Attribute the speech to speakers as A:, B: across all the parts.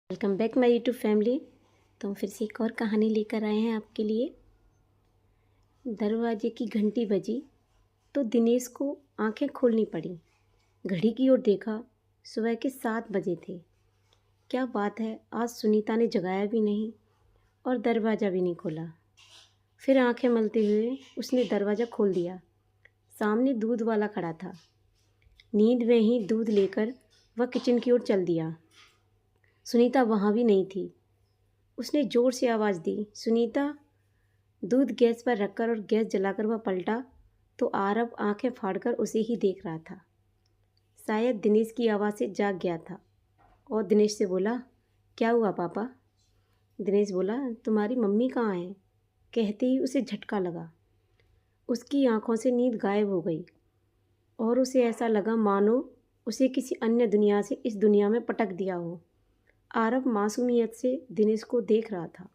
A: Welcome back my YouTube family. तो हम फिर से एक और कहानी लेकर आए हैं आपके लिए। दरवाजे की घंटी बजी तो दिनेश को आंखें खोलनी पड़ी। घड़ी की ओर देखा, सुबह के 7 बजे थे। क्या बात है, आज सुनीता ने जगाया भी नहीं और दरवाज़ा भी नहीं खोला। फिर आंखें मलते हुए उसने दरवाज़ा खोल दिया। सामने दूध वाला खड़ा था। नींद में ही दूध लेकर वह किचन की ओर चल दिया। सुनीता वहाँ भी नहीं थी। उसने ज़ोर से आवाज़ दी, सुनीता। दूध गैस पर रखकर और गैस जलाकर वह पलटा तो आरव आंखें फाड़कर उसे ही देख रहा था। शायद दिनेश की आवाज़ से जाग गया था और दिनेश से बोला, क्या हुआ पापा? दिनेश बोला, तुम्हारी मम्मी कहाँ है? कहते ही उसे झटका लगा। उसकी आंखों से नींद गायब हो गई और उसे ऐसा लगा मानो उसे किसी अन्य दुनिया से इस दुनिया में पटक दिया हो। आरव मासूमियत से दिनेश को देख रहा था।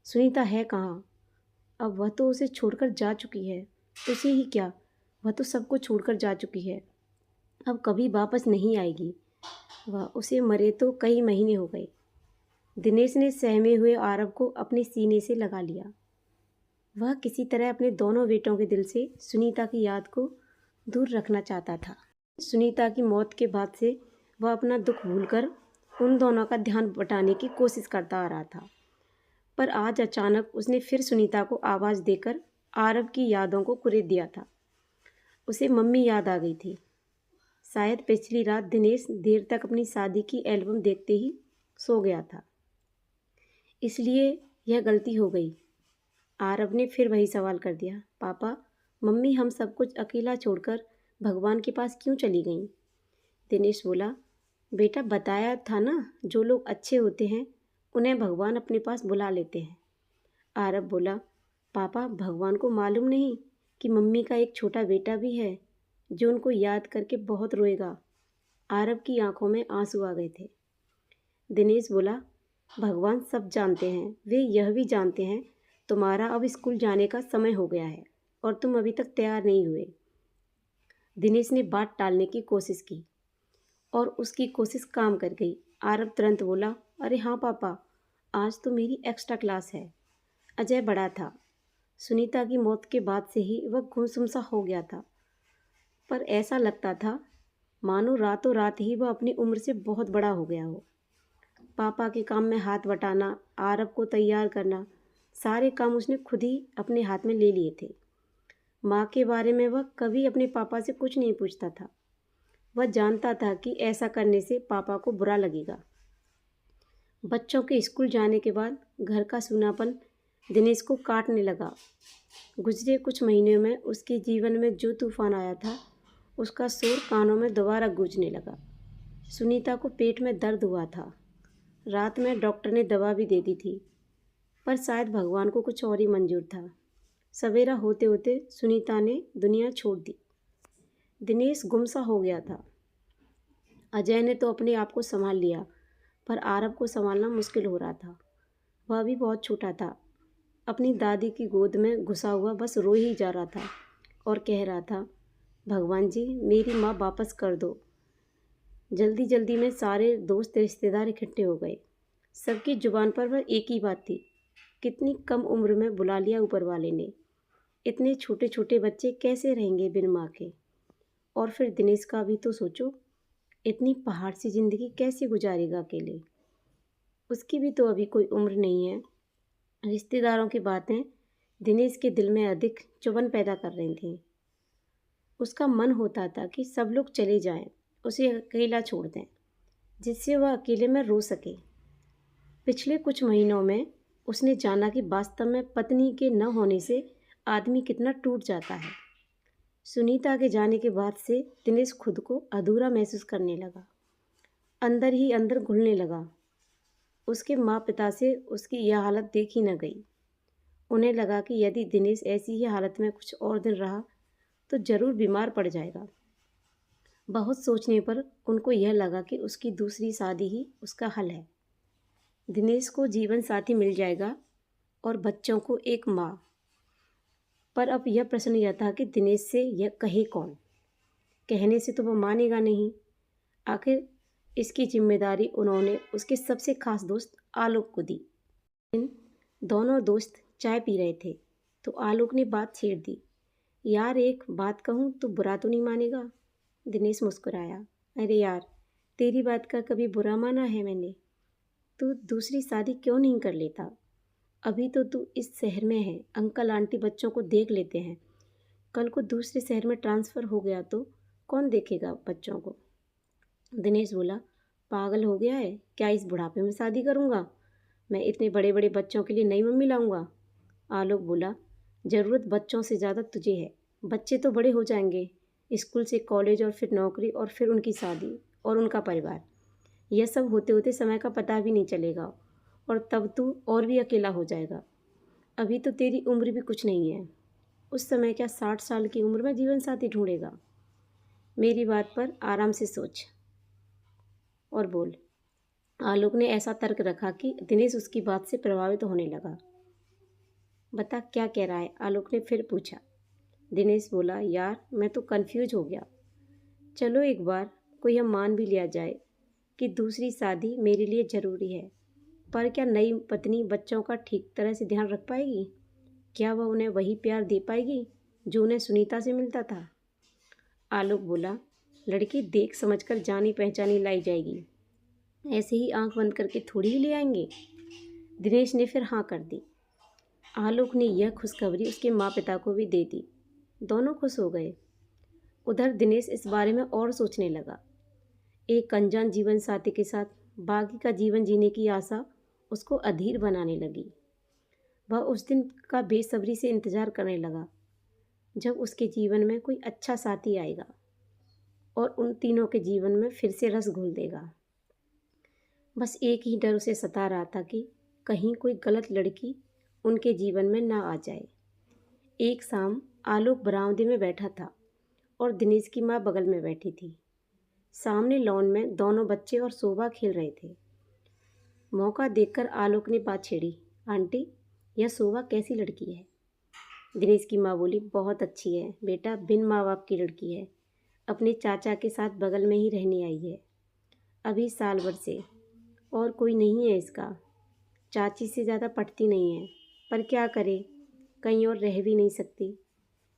A: सुनीता है कहाँ? अब वह तो उसे छोड़कर जा चुकी है। उसे ही क्या, वह तो सबको छोड़कर जा चुकी है। अब कभी वापस नहीं आएगी। वह उसे मरे तो कई महीने हो गए। दिनेश ने सहमे हुए आरव को अपने सीने से लगा लिया। वह किसी तरह अपने दोनों बेटों के दिल से सुनीता की याद को दूर रखना चाहता था। सुनीता की मौत के बाद से वह अपना दुख भूलकर उन दोनों का ध्यान बटाने की कोशिश करता आ रहा था। पर आज अचानक उसने फिर सुनीता को आवाज़ देकर आरव की यादों को कुरेद दिया था। उसे मम्मी याद आ गई थी। शायद पिछली रात दिनेश देर तक अपनी शादी की एल्बम देखते ही सो गया था, इसलिए यह गलती हो गई। आरव ने फिर वही सवाल कर दिया, पापा, मम्मी हम सब कुछ अकेला छोड़कर भगवान के पास क्यों चली गईं? दिनेश बोला, बेटा बताया था ना, जो लोग अच्छे होते हैं उन्हें भगवान अपने पास बुला लेते हैं। आरव बोला, पापा भगवान को मालूम नहीं कि मम्मी का एक छोटा बेटा भी है जो उनको याद करके बहुत रोएगा। आरव की आंखों में आंसू आ गए थे। दिनेश बोला, भगवान सब जानते हैं, वे यह भी जानते हैं तुम्हारा अब स्कूल जाने का समय हो गया है और तुम अभी तक तैयार नहीं हुए। दिनेश ने बात टालने की कोशिश की और उसकी कोशिश काम कर गई। आरव तुरंत बोला, अरे हाँ पापा, आज तो मेरी एक्स्ट्रा क्लास है। अजय बड़ा था। सुनीता की मौत के बाद से ही वह गुमसुम सा हो गया था, पर ऐसा लगता था मानो रातों रात ही वह अपनी उम्र से बहुत बड़ा हो गया हो। पापा के काम में हाथ बटाना, आरव को तैयार करना, सारे काम उसने खुद ही अपने हाथ में ले लिए थे। माँ के बारे में वह कभी अपने पापा से कुछ नहीं पूछता था। वह जानता था कि ऐसा करने से पापा को बुरा लगेगा। बच्चों के स्कूल जाने के बाद घर का सूनापन दिनेश को काटने लगा। गुजरे कुछ महीनों में उसके जीवन में जो तूफान आया था, उसका शोर कानों में दोबारा गूंजने लगा। सुनीता को पेट में दर्द हुआ था। रात में डॉक्टर ने दवा भी दे दी थी, पर शायद भगवान को कुछ और ही मंजूर था। सवेरा होते होते सुनीता ने दुनिया छोड़ दी। दिनेश गुमसा हो गया था। अजय ने तो अपने आप को संभाल लिया, पर आरव को संभालना मुश्किल हो रहा था। वह भी बहुत छोटा था। अपनी दादी की गोद में घुसा हुआ बस रो ही जा रहा था और कह रहा था, भगवान जी मेरी माँ वापस कर दो। जल्दी जल्दी में सारे दोस्त रिश्तेदार इकट्ठे हो गए। सबकी जुबान पर वह एक ही बात थी, कितनी कम उम्र में बुला लिया ऊपर वाले ने। इतने छोटे छोटे बच्चे कैसे रहेंगे बिन माँ के? और फिर दिनेश का भी तो सोचो, इतनी पहाड़ सी ज़िंदगी कैसे गुजारेगा अकेले? उसकी भी तो अभी कोई उम्र नहीं है। रिश्तेदारों की बातें दिनेश के दिल में अधिक चुभन पैदा कर रही थीं। उसका मन होता था कि सब लोग चले जाएं, उसे अकेला छोड़ दें, जिससे वह अकेले में रो सके। पिछले कुछ महीनों में उसने जाना कि वास्तव में पत्नी के न होने से आदमी कितना टूट जाता है। सुनीता के जाने के बाद से दिनेश खुद को अधूरा महसूस करने लगा। अंदर ही अंदर घुलने लगा। उसके माँ पिता से उसकी यह हालत देखी न गई। उन्हें लगा कि यदि दिनेश ऐसी ही हालत में कुछ और दिन रहा तो ज़रूर बीमार पड़ जाएगा। बहुत सोचने पर उनको यह लगा कि उसकी दूसरी शादी ही उसका हल है। दिनेश को जीवन साथी मिल जाएगा और बच्चों को एक माँ। पर अब यह प्रश्न यह था कि दिनेश से यह कहे कौन? कहने से तो वह मानेगा नहीं। आखिर इसकी जिम्मेदारी उन्होंने उसके सबसे खास दोस्त आलोक को दी। दोनों दोस्त चाय पी रहे थे तो आलोक ने बात छेड़ दी। यार एक बात कहूँ तो बुरा तो नहीं मानेगा? दिनेश मुस्कुराया। अरे यार, तेरी बात का कभी बुरा माना है मैंने? तू दूसरी शादी क्यों नहीं कर लेता? अभी तो तू इस शहर में है, अंकल आंटी बच्चों को देख लेते हैं। कल को दूसरे शहर में ट्रांसफ़र हो गया तो कौन देखेगा बच्चों को? दिनेश बोला, पागल हो गया है क्या? इस बुढ़ापे में शादी करूँगा? मैं इतने बड़े बड़े बच्चों के लिए नई मम्मी लाऊंगा? आलोक बोला, ज़रूरत बच्चों से ज़्यादा तुझे है। बच्चे तो बड़े हो जाएंगे, स्कूल से कॉलेज और फिर नौकरी और फिर उनकी शादी और उनका परिवार। यह सब होते होते समय का पता भी नहीं चलेगा और तब तू और भी अकेला हो जाएगा। अभी तो तेरी उम्र भी कुछ नहीं है। उस समय क्या 60 साल की उम्र में जीवन साथी ढूंढेगा? मेरी बात पर आराम से सोच और बोल। आलोक ने ऐसा तर्क रखा कि दिनेश उसकी बात से प्रभावित होने लगा। बता क्या कह रहा है? आलोक ने फिर पूछा। दिनेश बोला, यार मैं तो कंफ्यूज हो गया। चलो एक बार को यह मान भी लिया जाए कि दूसरी शादी मेरे लिए ज़रूरी है, पर क्या नई पत्नी बच्चों का ठीक तरह से ध्यान रख पाएगी? क्या वह उन्हें वही प्यार दे पाएगी जो उन्हें सुनीता से मिलता था? आलोक बोला, लड़की देख समझकर जानी पहचानी लाई जाएगी, ऐसे ही आंख बंद करके थोड़ी ही ले आएंगे। दिनेश ने फिर हाँ कर दी। आलोक ने यह खुशखबरी उसके माँ पिता को भी दे दी। दोनों खुश हो गए। उधर दिनेश इस बारे में और सोचने लगा। एक अनजान जीवन साथी के साथ बाकी का जीवन जीने की आशा उसको अधीर बनाने लगी। वह उस दिन का बेसब्री से इंतज़ार करने लगा जब उसके जीवन में कोई अच्छा साथी आएगा और उन तीनों के जीवन में फिर से रस घोल देगा। बस एक ही डर उसे सता रहा था कि कहीं कोई गलत लड़की उनके जीवन में ना आ जाए। एक शाम आलोक बरामदे में बैठा था और दिनेश की माँ बगल में बैठी थी। सामने लॉन में दोनों बच्चे और शोभा खेल रहे थे। मौका देखकर आलोक ने बात छेड़ी। आंटी, यह शोभा कैसी लड़की है? दिनेश की माँ बोली, बहुत अच्छी है बेटा, बिन माँ बाप की लड़की है। अपने चाचा के साथ बगल में ही रहने आई है, अभी साल भर से, और कोई नहीं है इसका। चाची से ज़्यादा पटती नहीं है, पर क्या करे, कहीं और रह भी नहीं सकती।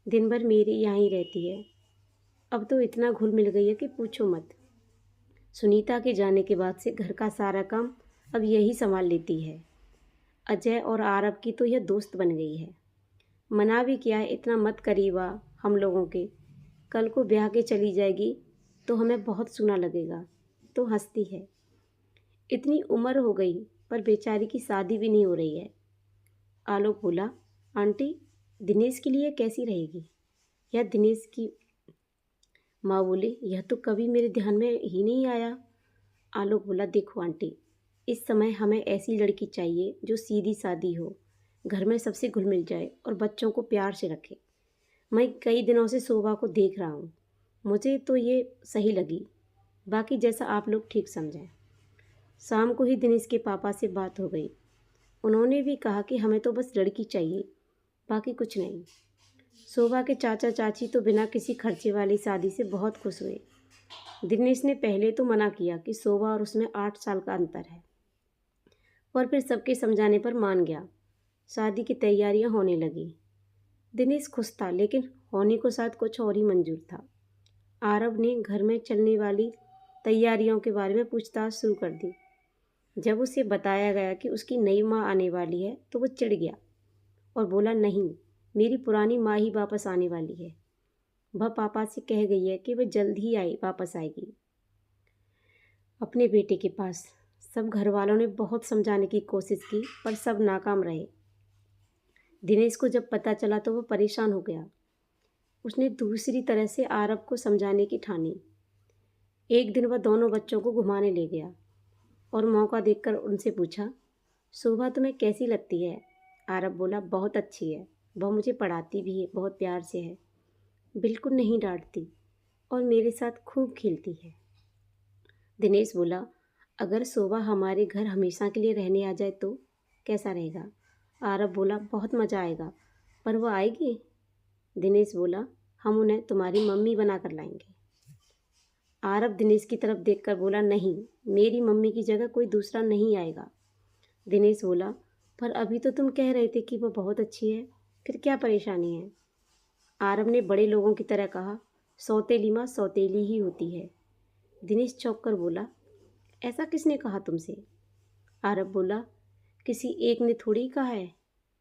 A: दिन भर मेरे यहाँ ही रहती है। अब तो इतना घुल मिल गई है कि पूछो मत। सुनीता के जाने के बाद से घर का सारा काम अब यही संभाल लेती है। अजय और आरव की तो यह दोस्त बन गई है। मना भी किया है, इतना मत करीबा हम लोगों के, कल को ब्याह के चली जाएगी तो हमें बहुत सूना लगेगा। तो हंसती है। इतनी उम्र हो गई पर बेचारी की शादी भी नहीं हो रही है। आलोक बोला, आंटी दिनेश के लिए कैसी रहेगी? या दिनेश की माँ बोली, यह तो कभी मेरे ध्यान में ही नहीं आया। आलोक बोला, देखो आंटी, इस समय हमें ऐसी लड़की चाहिए जो सीधी सादी हो, घर में सबसे घुल मिल जाए और बच्चों को प्यार से रखे। मैं कई दिनों से शोभा को देख रहा हूँ, मुझे तो ये सही लगी, बाकी जैसा आप लोग ठीक समझें। शाम को ही दिनेश के पापा से बात हो गई। उन्होंने भी कहा कि हमें तो बस लड़की चाहिए, बाकी कुछ नहीं। शोभा के चाचा चाची तो बिना किसी खर्चे वाली शादी से बहुत खुश हुए। दिनेश ने पहले तो मना किया कि शोभा और उसमें 8 साल का अंतर है, और फिर सबके समझाने पर मान गया। शादी की तैयारियां होने लगी। दिनेश खुश था, लेकिन होने को साथ कुछ और ही मंजूर था। आरव ने घर में चलने वाली तैयारियों के बारे में पूछताछ शुरू कर दी। जब उसे बताया गया कि उसकी नई माँ आने वाली है तो वो चिढ़ गया और बोला, नहीं, मेरी पुरानी माँ ही वापस आने वाली है। वह पापा से कह गई है कि वह जल्द ही वापस आएगी अपने बेटे के पास। सब घर वालों ने बहुत समझाने की कोशिश की पर सब नाकाम रहे। दिनेश को जब पता चला तो वह परेशान हो गया। उसने दूसरी तरह से आरव को समझाने की ठानी। एक दिन वह दोनों बच्चों को घुमाने ले गया और मौका देखकर उनसे पूछा, शोभा तुम्हें कैसी लगती है? आरव बोला, बहुत अच्छी है, वह मुझे पढ़ाती भी है, बहुत प्यार से है, बिल्कुल नहीं डांटती और मेरे साथ खूब खेलती है। दिनेश बोला, अगर शोभा हमारे घर हमेशा के लिए रहने आ जाए तो कैसा रहेगा? आरव बोला, बहुत मज़ा आएगा, पर वह आएगी? दिनेश बोला, हम उन्हें तुम्हारी मम्मी बना कर लाएंगे। आरव दिनेश की तरफ देखकर बोला, नहीं, मेरी मम्मी की जगह कोई दूसरा नहीं आएगा। दिनेश बोला, पर अभी तो तुम कह रहे थे कि वो बहुत अच्छी है, फिर क्या परेशानी है? आरव ने बड़े लोगों की तरह कहा, सौतेली माँ सौतेली ही होती है। दिनेश चौंक कर बोला, ऐसा किसने कहा तुमसे? आरव बोला, किसी एक ने थोड़ी कहा है,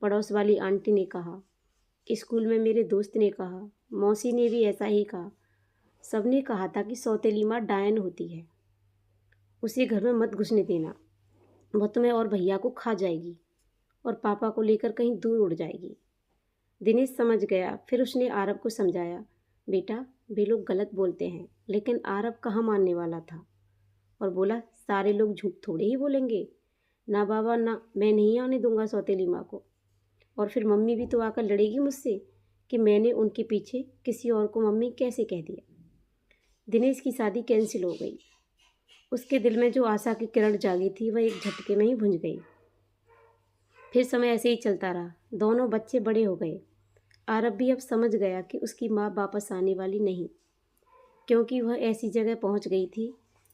A: पड़ोस वाली आंटी ने कहा, स्कूल में मेरे दोस्त ने कहा, मौसी ने भी ऐसा ही कहा। सबने कहा था कि सौतेली माँ डायन होती है, उसे घर में मत घुसने देना, वह तुम्हें और भैया को खा जाएगी और पापा को लेकर कहीं दूर उड़ जाएगी। दिनेश समझ गया। फिर उसने आरव को समझाया, बेटा, वे लोग गलत बोलते हैं। लेकिन आरव कहाँ मानने वाला था और बोला, सारे लोग झूठ थोड़े ही बोलेंगे। ना बाबा, ना, मैं नहीं आने दूंगा सौतेली माँ को। और फिर मम्मी भी तो आकर लड़ेगी मुझसे कि मैंने उनके पीछे किसी और को मम्मी कैसे कह दिया। दिनेश की शादी कैंसिल हो गई। उसके दिल में जो आशा की किरण जागी थी वह एक झटके में ही भुंज गई। फिर समय ऐसे ही चलता रहा। दोनों बच्चे बड़े हो गए। आरव भी अब समझ गया कि उसकी माँ वापस आने वाली नहीं, क्योंकि वह ऐसी जगह पहुंच गई थी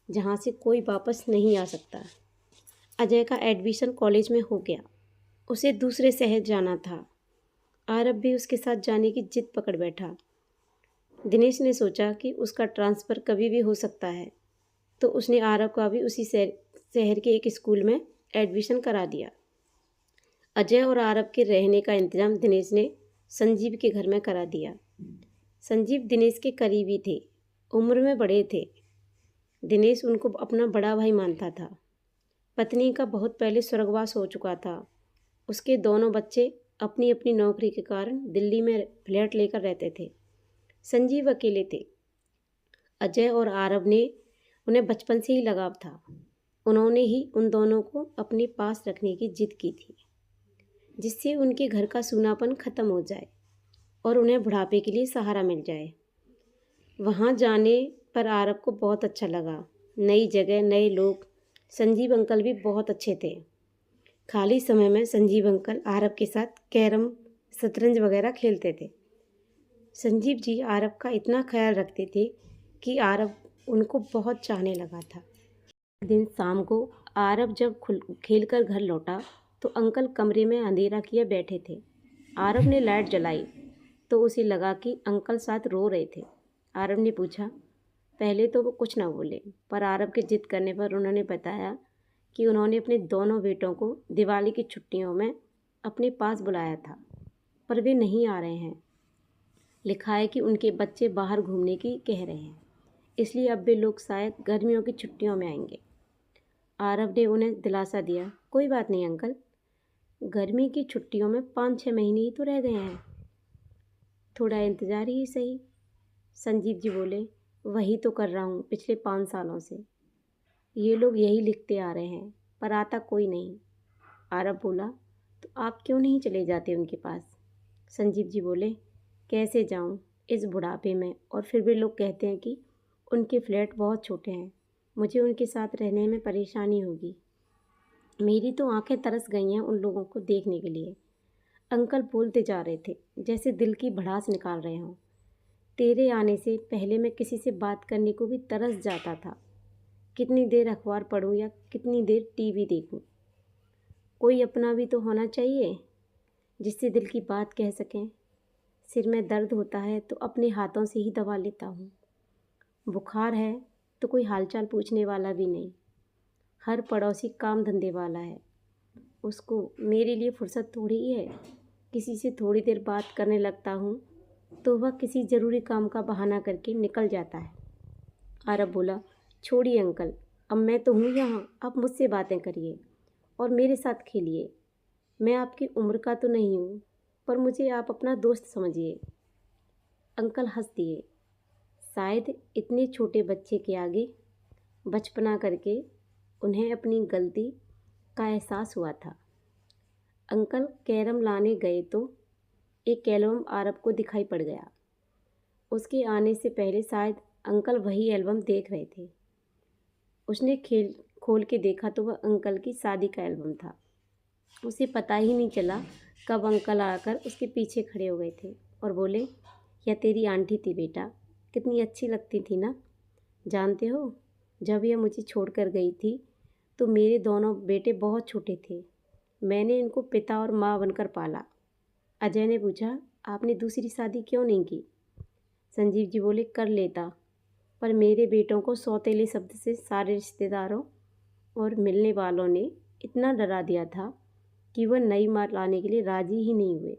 A: जहां से कोई वापस नहीं आ सकता। अजय का एडमिशन कॉलेज में हो गया। उसे दूसरे शहर जाना था। आरव भी उसके साथ जाने की जिद पकड़ बैठा। दिनेश ने सोचा कि उसका ट्रांसफ़र कभी भी हो सकता है, तो उसने आरव का भी उसी शहर के एक स्कूल में एडमिशन करा दिया। अजय और आरव के रहने का इंतज़ाम दिनेश ने संजीव के घर में करा दिया। संजीव दिनेश के करीबी थे, उम्र में बड़े थे। दिनेश उनको अपना बड़ा भाई मानता था। पत्नी का बहुत पहले स्वर्गवास हो चुका था। उसके दोनों बच्चे अपनी अपनी नौकरी के कारण दिल्ली में फ्लैट लेकर रहते थे। संजीव अकेले थे। अजय और आरव ने उन्हें बचपन से ही लगाव था। उन्होंने ही उन दोनों को अपने पास रखने की जिद की थी, जिससे उनके घर का सूनापन खत्म हो जाए और उन्हें बुढ़ापे के लिए सहारा मिल जाए। वहाँ जाने पर आरव को बहुत अच्छा लगा। नई जगह, नए लोग। संजीव अंकल भी बहुत अच्छे थे। खाली समय में संजीव अंकल आरव के साथ कैरम, शतरंज वगैरह खेलते थे। संजीव जी आरव का इतना ख्याल रखते थे कि आरव उनको बहुत चाहने लगा था। एक दिन शाम को आरव जब खेल कर घर लौटा तो अंकल कमरे में अंधेरा किए बैठे थे। आरव ने लाइट जलाई तो उसे लगा कि अंकल साथ रो रहे थे। आरव ने पूछा। पहले तो वो कुछ ना बोले, पर आरव के जिद करने पर उन्होंने बताया कि उन्होंने अपने दोनों बेटों को दिवाली की छुट्टियों में अपने पास बुलाया था, पर वे नहीं आ रहे हैं। लिखा है कि उनके बच्चे बाहर घूमने की कह रहे हैं, इसलिए अब वे लोग शायद गर्मियों की छुट्टियों में आएंगे। आरव ने उन्हें दिलासा दिया, कोई बात नहीं अंकल, गर्मी की छुट्टियों में 5-6 महीने ही तो रह गए हैं, थोड़ा इंतज़ार ही सही। संजीव जी बोले, वही तो कर रहा हूँ पिछले 5 सालों से। ये लोग यही लिखते आ रहे हैं, पर आता कोई नहीं। आरव बोला, तो आप क्यों नहीं चले जाते उनके पास? संजीव जी बोले, कैसे जाऊँ इस बुढ़ापे में, और फिर भी लोग कहते हैं कि उनके फ्लैट बहुत छोटे हैं, मुझे उनके साथ रहने में परेशानी होगी। मेरी तो आंखें तरस गई हैं उन लोगों को देखने के लिए। अंकल बोलते जा रहे थे जैसे दिल की भड़ास निकाल रहे हों। तेरे आने से पहले मैं किसी से बात करने को भी तरस जाता था। कितनी देर अखबार पढूं या कितनी देर टीवी देखूं। कोई अपना भी तो होना चाहिए जिससे दिल की बात कह सकें। सिर में दर्द होता है तो अपने हाथों से ही दवा लेता हूँ। बुखार है तो कोई हालचाल पूछने वाला भी नहीं। हर पड़ोसी काम धंधे वाला है, उसको मेरे लिए फुर्सत थोड़ी ही है। किसी से थोड़ी देर बात करने लगता हूँ तो वह किसी ज़रूरी काम का बहाना करके निकल जाता है। आरव बोला, छोड़िए अंकल, अब मैं तो हूँ यहाँ, आप मुझसे बातें करिए और मेरे साथ खेलिए। मैं आपकी उम्र का तो नहीं हूँ, पर मुझे आप अपना दोस्त समझिए। अंकल हंस दिए। शायद इतने छोटे बच्चे के आगे बचपना करके उन्हें अपनी गलती का एहसास हुआ था। अंकल कैरम लाने गए तो एक एल्बम आरव को दिखाई पड़ गया। उसके आने से पहले शायद अंकल वही एल्बम देख रहे थे। उसने खोल के देखा तो वह अंकल की शादी का एल्बम था। उसे पता ही नहीं चला कब अंकल आकर उसके पीछे खड़े हो गए थे और बोले, यह तेरी आंटी थी बेटा, कितनी अच्छी लगती थी ना। जानते हो, जब यह मुझे छोड़कर गई थी तो मेरे दोनों बेटे बहुत छोटे थे। मैंने इनको पिता और माँ बनकर पाला। अजय ने पूछा, आपने दूसरी शादी क्यों नहीं की? संजीव जी बोले, कर लेता, पर मेरे बेटों को सौतेले शब्द से सारे रिश्तेदारों और मिलने वालों ने इतना डरा दिया था कि वह नई माँ लाने के लिए राजी ही नहीं हुए।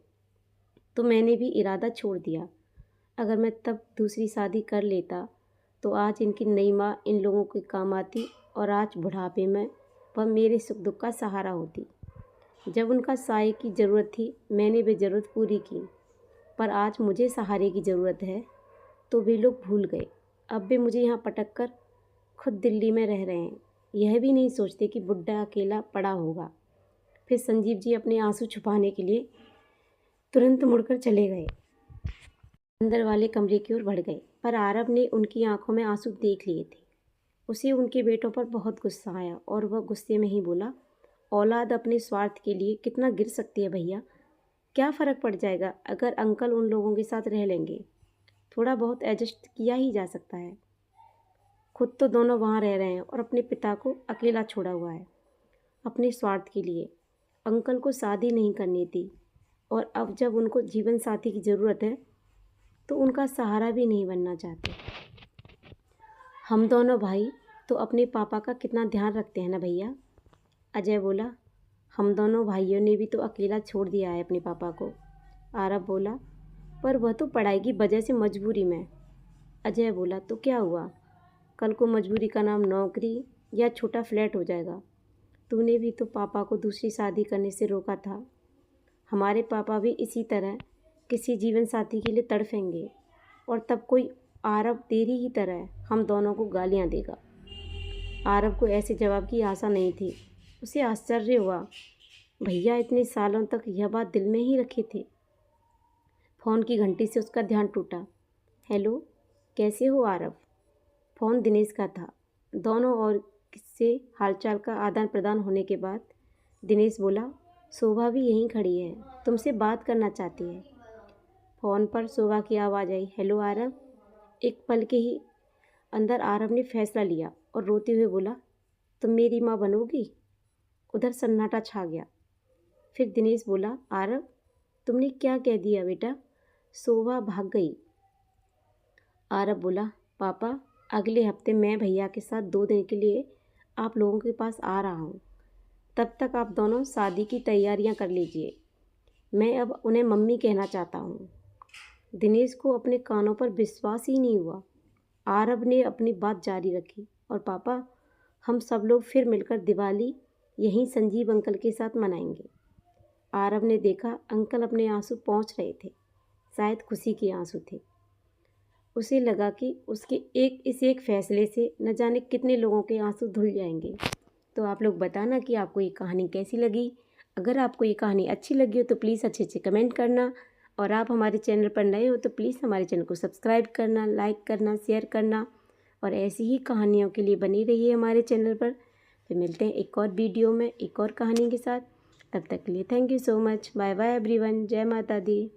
A: तो मैंने भी इरादा छोड़ दिया। अगर मैं तब दूसरी शादी कर लेता तो आज इनकी नई माँ इन लोगों के काम आती और आज बुढ़ापे में वह मेरे सुख दुख का सहारा होती। जब उनका साये की ज़रूरत थी मैंने वे ज़रूरत पूरी की, पर आज मुझे सहारे की ज़रूरत है तो वे लोग भूल गए। अब वे मुझे यहाँ पटक कर खुद दिल्ली में रह रहे हैं, यह भी नहीं सोचते कि बुढ़ा अकेला पड़ा होगा। फिर संजीव जी अपने आंसू छुपाने के लिए तुरंत मुड़कर चले गए, अंदर वाले कमरे की ओर बढ़ गए। पर आरव ने उनकी आंखों में आंसू देख लिए थे। उसे उनके बेटों पर बहुत गुस्सा आया और वह गुस्से में ही बोला, औलाद अपने स्वार्थ के लिए कितना गिर सकती है भैया। क्या फ़र्क पड़ जाएगा अगर अंकल उन लोगों के साथ रह लेंगे। थोड़ा बहुत एडजस्ट किया ही जा सकता है। खुद तो दोनों वहाँ रह रहे हैं और अपने पिता को अकेला छोड़ा हुआ है। अपने स्वार्थ के लिए अंकल को शादी नहीं करनी थी और अब जब उनको जीवन साथी की ज़रूरत है तो उनका सहारा भी नहीं बनना चाहते। हम दोनों भाई तो अपने पापा का कितना ध्यान रखते हैं ना भैया। अजय बोला, हम दोनों भाइयों ने भी तो अकेला छोड़ दिया है अपने पापा को। आरव बोला, पर वह तो पढ़ाई की वजह से मजबूरी में। अजय बोला, तो क्या हुआ, कल को मजबूरी का नाम नौकरी या छोटा फ्लैट हो जाएगा। तूने भी तो पापा को दूसरी शादी करने से रोका था। हमारे पापा भी इसी तरह किसी जीवन साथी के लिए तड़फेंगे और तब कोई आरव तेरी ही तरह हम दोनों को गालियाँ देगा। आरव को ऐसे जवाब की आशा नहीं थी। उसे आश्चर्य हुआ, भैया इतने सालों तक यह बात दिल में ही रखे थे। फ़ोन की घंटी से उसका ध्यान टूटा। हेलो, कैसे हो आरव? फ़ोन दिनेश का था। दोनों और से हालचाल का आदान प्रदान होने के बाद दिनेश बोला, शोभा भी यहीं खड़ी है, तुमसे बात करना चाहती है। फ़ोन पर शोभा की आवाज़ आई, हेलो आरव। एक पल के ही अंदर आरव ने फैसला लिया और रोते हुए बोला, तुम मेरी माँ बनोगी? उधर सन्नाटा छा गया। फिर दिनेश बोला, आरव तुमने क्या कह दिया बेटा? शोभा भाग गई। आरव बोला, पापा अगले हफ्ते मैं भैया के साथ 2 दिन के लिए आप लोगों के पास आ रहा हूँ। तब तक आप दोनों शादी की तैयारियाँ कर लीजिए। मैं अब उन्हें मम्मी कहना चाहता हूँ। दिनेश को अपने कानों पर विश्वास ही नहीं हुआ। आरव ने अपनी बात जारी रखी, और पापा हम सब लोग फिर मिलकर दिवाली यहीं संजीव अंकल के साथ मनाएंगे। आरव ने देखा अंकल अपने आंसू पोंछ रहे थे, शायद खुशी के आंसू थे। उसे लगा कि उसके इस एक फैसले से न जाने कितने लोगों के आंसू धुल जाएंगे। तो आप लोग बताना कि आपको ये कहानी कैसी लगी। अगर आपको ये कहानी अच्छी लगी हो तो प्लीज़ अच्छे कमेंट करना, और आप हमारे चैनल पर नए हो तो प्लीज़ हमारे चैनल को सब्सक्राइब करना, लाइक करना, शेयर करना, और ऐसी ही कहानियों के लिए बनी रहिए हमारे चैनल पर। फिर मिलते हैं एक और वीडियो में एक और कहानी के साथ। तब तक के लिए thank you so much. Bye bye everyone. जय माता दी।